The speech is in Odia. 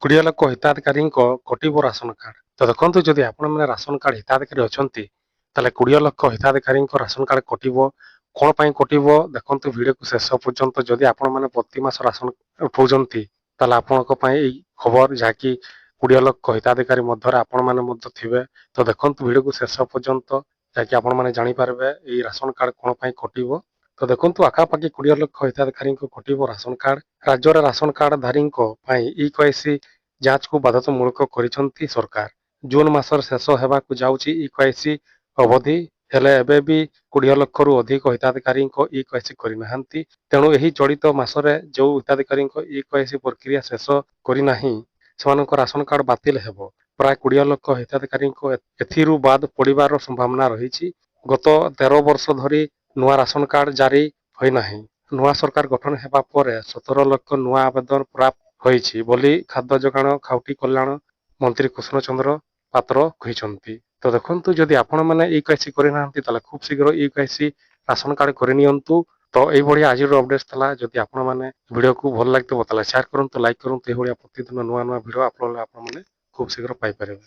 କୋଡ଼ିଏ ଲକ୍ଷ ହିତାଧିକାରୀଙ୍କ କଟିବ ରାସନ କାର୍ଡ। ତ ଦେଖନ୍ତୁ ଯଦି ଆପଣମାନେ ରାସନ କାର୍ଡ ହିତାଧିକାରୀ ଅଛନ୍ତି ତାହେଲେ 20 ଲକ୍ଷ ହିତାଧିକାରୀଙ୍କ ରାସନ କାର୍ଡ କଟିବ। କଣ ପାଇଁ କଟିବ ଦେଖନ୍ତୁ ଭିଡିଓକୁ ଶେଷ ପର୍ଯ୍ୟନ୍ତ। ଯଦି ଆପଣମାନେ ପ୍ରତି ମାସ ରାସନ ଉଠାଉଛନ୍ତି ତାହେଲେ ଆପଣଙ୍କ ପାଇଁ ଏଇ ଖବର, ଯାହାକି 20 ଲକ୍ଷ ହିତାଧିକାରୀ ମଧ୍ୟରେ ଆପଣମାନେ ମଧ୍ୟ ଥିବେ। ତ ଦେଖନ୍ତୁ ଭିଡିଓକୁ ଶେଷ ପର୍ଯ୍ୟନ୍ତ, ଯାହାକି ଆପଣମାନେ ଜାଣିପାରିବେ ଏଇ ରାସନ କାର୍ଡ କଣ ପାଇଁ କଟିବ। ତ ଦେଖନ୍ତୁ ପାଖାପାଖି 20 ଲକ୍ଷ ହିତାଧିକାରୀଙ୍କ କଟିବ ରାସନ କାର୍ଡ। ରାଜ୍ୟରେ ରାସନ କାର୍ଡ ଧାରୀଙ୍କ ପାଇଁ ଇକେୱାଇସି ଯାଞ୍ଚକୁ ବାଧ୍ୟତାମୂଳକ କରିଛନ୍ତି ସରକାର। ଜୁନ ମାସର ଶେଷ ହେବାକୁ ଯାଉଛି ଇକେୱାଇସି ଅବଧି, ହେଲେ ଏବେ ବି 20 ଲକ୍ଷରୁ ଅଧିକ ହିତାଧିକାରୀଙ୍କ ଇକେୱାଇସି କରିନାହାନ୍ତି। ତେଣୁ ଏହି ଚଳିତ ମାସରେ ଯେଉଁ ହିତାଧିକାରୀଙ୍କ ଇକେୱାଇସି ପ୍ରକ୍ରିୟା ଶେଷ କରିନାହିଁ ସେମାନଙ୍କ ରାସନ କାର୍ଡ ବାତିଲ ହେବ। ପ୍ରାୟ 20 ଲକ୍ଷ ହିତାଧିକାରୀଙ୍କ ଏଥିରୁ ବାଦ ପଡ଼ିବାର ସମ୍ଭାବନା ରହିଛି। ଗତ 13 ବର୍ଷ ଧରି ନୂଆ ରାସନ କାର୍ଡ ଜାରି ହୋଇନାହିଁ। ନୂଆ ସରକାର ଗଠନ ହେବା ପରେ 17 ଲକ୍ଷ ନୂଆ ଆବେଦନ ପ୍ରାପ୍ତ ହୋଇଛି ବୋଲି ଖାଦ୍ୟ ଯୋଗାଣ ଖାଉଟି କଲ୍ୟାଣ ମନ୍ତ୍ରୀ କୃଷ୍ଣ ଚନ୍ଦ୍ର ପାତ୍ର କହିଛନ୍ତି। ତ ଦେଖନ୍ତୁ ଯଦି ଆପଣମାନେ ଇକେୱାଇସି କରିନାହାନ୍ତି ତାହେଲେ ଖୁବ୍ ଶୀଘ୍ର ଇକେୱାଇସି ରାସନ କାର୍ଡ କରିନିଅନ୍ତୁ। ତ ଏଇଭଳିଆ ଆଜିର ଅପଡେଟ୍ ଥିଲା। ଯଦି ଆପଣମାନେ ଭିଡିଓକୁ ଭଲ ଲାଗିଥିବ ତାହେଲେ ସେୟାର କରନ୍ତୁ, ଲାଇକ୍ କରନ୍ତୁ। ଏଇଭଳିଆ ପ୍ରତିଦିନ ନୂଆ ନୂଆ ଭିଡିଓ ଆପଣମାନେ ଖୁବ୍ ଶୀଘ୍ର ପାଇପାରିବେ।